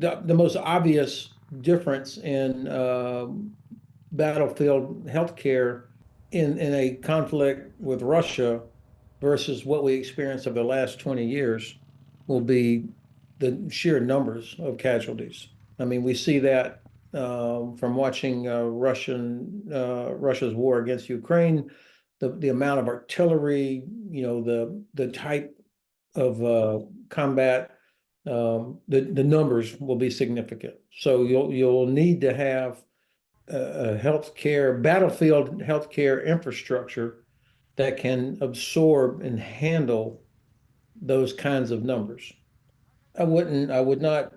the most obvious difference in battlefield healthcare in a conflict with Russia versus what we experienced over the last 20 years will be the sheer numbers of casualties. I mean, we see that from watching Russia's war against Ukraine, the amount of artillery, the type of combat, the numbers will be significant. So you'll need to have a battlefield healthcare infrastructure that can absorb and handle those kinds of numbers. I would not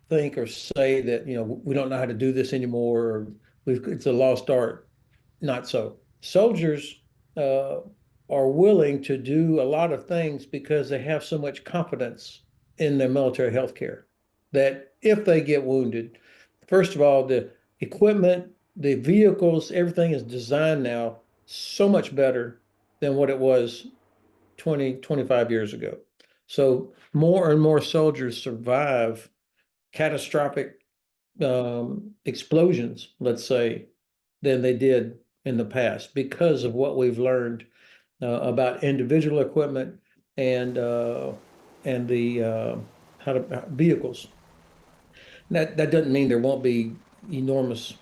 think or say that, we don't know how to do this anymore, or it's a lost art. Not so. Soldiers uh, are willing to do a lot of things because they have so much confidence in their military health care that if they get wounded, first of all, the equipment, the vehicles, everything is designed now so much better than what it was 20, 25 years ago. So more and more soldiers survive catastrophic explosions, let's say, than they did in the past because of what we've learned about individual equipment and the how to vehicles. That doesn't mean there won't be enormous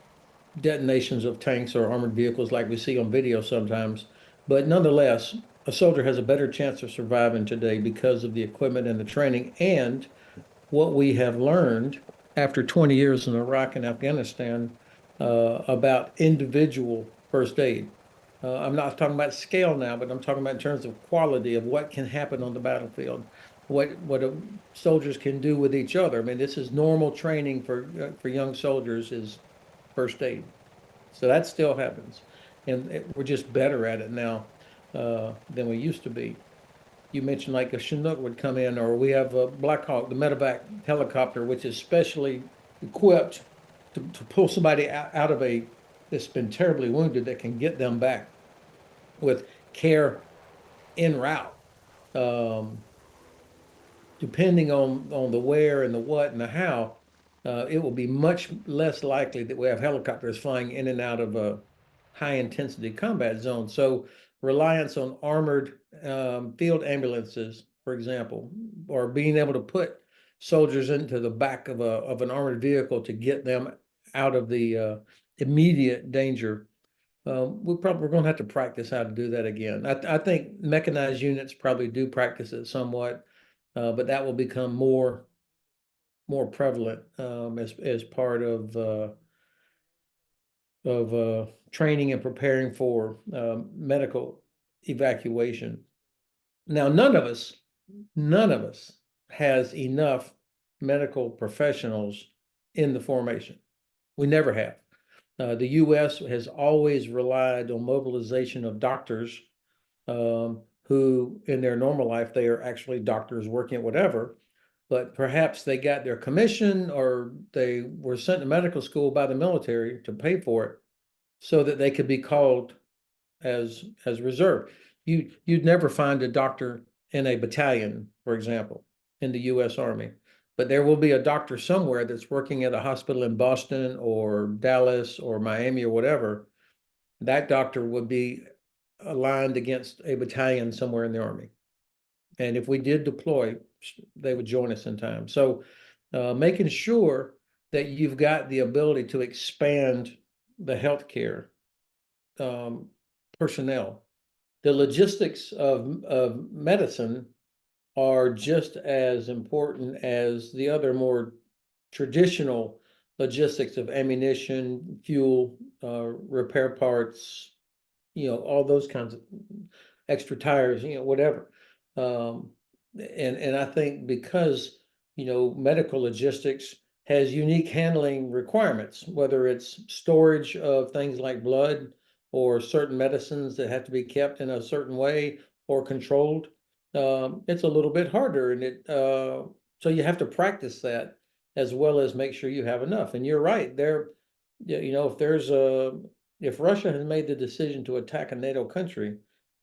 detonations of tanks or armored vehicles like we see on video sometimes, but nonetheless, a soldier has a better chance of surviving today because of the equipment and the training and what we have learned after 20 years in Iraq and Afghanistan about individual first aid. I'm not talking about scale now, but I'm talking about in terms of quality of what can happen on the battlefield, what soldiers can do with each other. I mean, this is normal training for young soldiers is first aid. So that still happens, and we're just better at it now than we used to be. You mentioned like a Chinook would come in, or we have a Black Hawk, the medevac helicopter, which is specially equipped to pull somebody out of that's been terribly wounded that can get them back with care en route. Um, Depending on the where and the what and the how, it will be much less likely that we have helicopters flying in and out of a high intensity combat zone. So reliance on armored field ambulances, for example, or being able to put soldiers into the back of an armored vehicle to get them out of the immediate danger. We're going to have to practice how to do that again. I think mechanized units probably do practice it somewhat, but that will become more prevalent as part of training and preparing for medical evacuation. Now, none of us has enough medical professionals in the formation. We never have. The U.S. has always relied on mobilization of doctors who, in their normal life, they are actually doctors working at whatever, but perhaps they got their commission or they were sent to medical school by the military to pay for it so that they could be called as reserve. You'd never find a doctor in a battalion, for example, in the U.S. Army, but there will be a doctor somewhere that's working at a hospital in Boston or Dallas or Miami or whatever. That doctor would be aligned against a battalion somewhere in the Army. And if we did deploy, they would join us in time. So making sure that you've got the ability to expand the healthcare personnel. The logistics of medicine are just as important as the other more traditional logistics of ammunition, fuel, repair parts, all those kinds of extra tires, whatever. And I think because, medical logistics has unique handling requirements, whether it's storage of things like blood or certain medicines that have to be kept in a certain way or controlled, it's a little bit harder. And so you have to practice that as well as make sure you have enough. And you're right, if Russia has made the decision to attack a NATO country,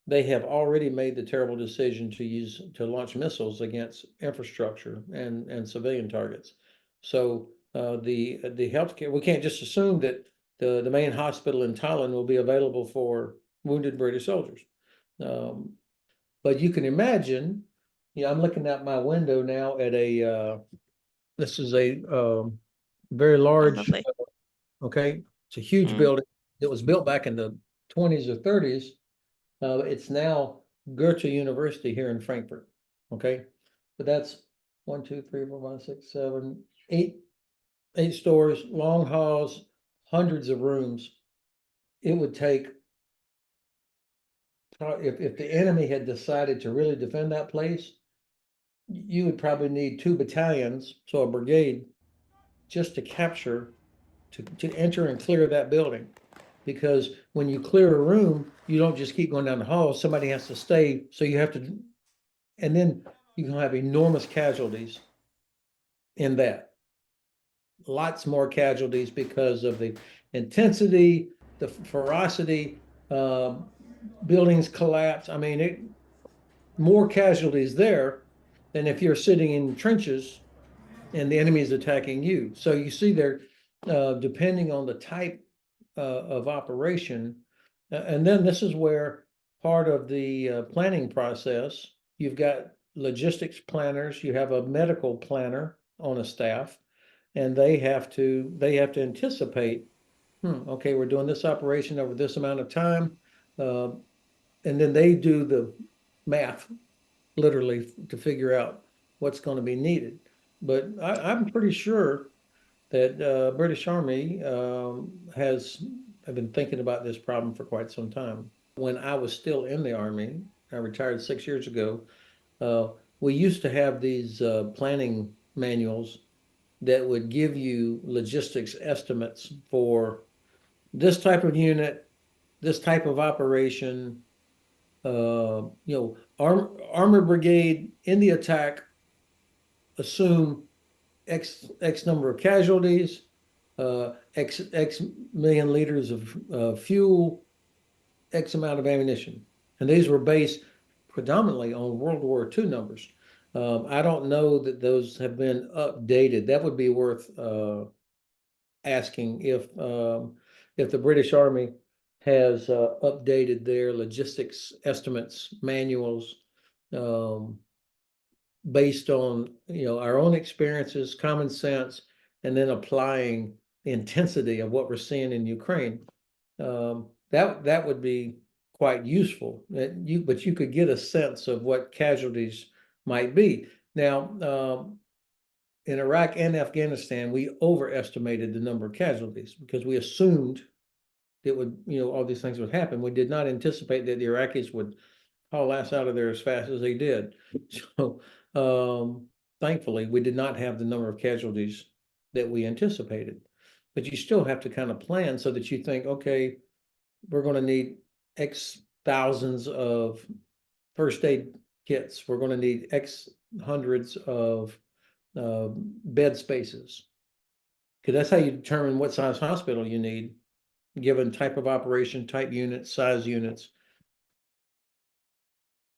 they have already made the terrible decision to launch missiles against infrastructure and civilian targets. So the healthcare, we can't just assume that the main hospital in Thailand will be available for wounded British soldiers. But you can imagine, I'm looking out my window now at this is a very Oh, large, lovely. okay, it's a huge building. It was built back in the 20s or 30s. It's now Goethe University here in Frankfurt, okay? But that's 1, 2, 3, 4, 5, 6, 7, 8 stories, long halls, hundreds of rooms. It would take, if the enemy had decided to really defend that place, you would probably need 2 battalions, so a brigade, just to capture, to enter and clear that building. Because when you clear a room, you don't just keep going down the hall, somebody has to stay, so you have to, and then you can have enormous casualties in that. Lots more casualties because of the intensity, the ferocity, buildings collapse. I mean, more casualties there than if you're sitting in trenches and the enemy is attacking you. So you see there, depending on the type of operation, and then this is where part of the planning process, you've got logistics planners, you have a medical planner on a staff, and they have to anticipate, okay, we're doing this operation over this amount of time, and then they do the math literally to figure out what's going to be needed. But I'm pretty sure that British Army have been thinking about this problem for quite some time. When I was still in the Army, I retired 6 years ago, we used to have these planning manuals that would give you logistics estimates for this type of unit, this type of operation, armor brigade in the attack, assume X number of casualties, X million liters of fuel, X amount of ammunition. And these were based predominantly on World War II numbers. I don't know that those have been updated. That would be worth asking if the British Army has updated their logistics estimates manuals based on our own experiences, common sense, and then applying the intensity of what we're seeing in Ukraine. That would be quite useful. But you could get a sense of what casualties might be. Now, in Iraq and Afghanistan, we overestimated the number of casualties because we assumed it would, all these things would happen. We did not anticipate that the Iraqis would haul ass out of there as fast as they did. So, thankfully, we did not have the number of casualties that we anticipated. But you still have to kind of plan so that you think, okay, we're going to need X thousands of first aid kits. We're going to need X hundreds of bed spaces. Because that's how you determine what size hospital you need, given type of operation, type units, size units.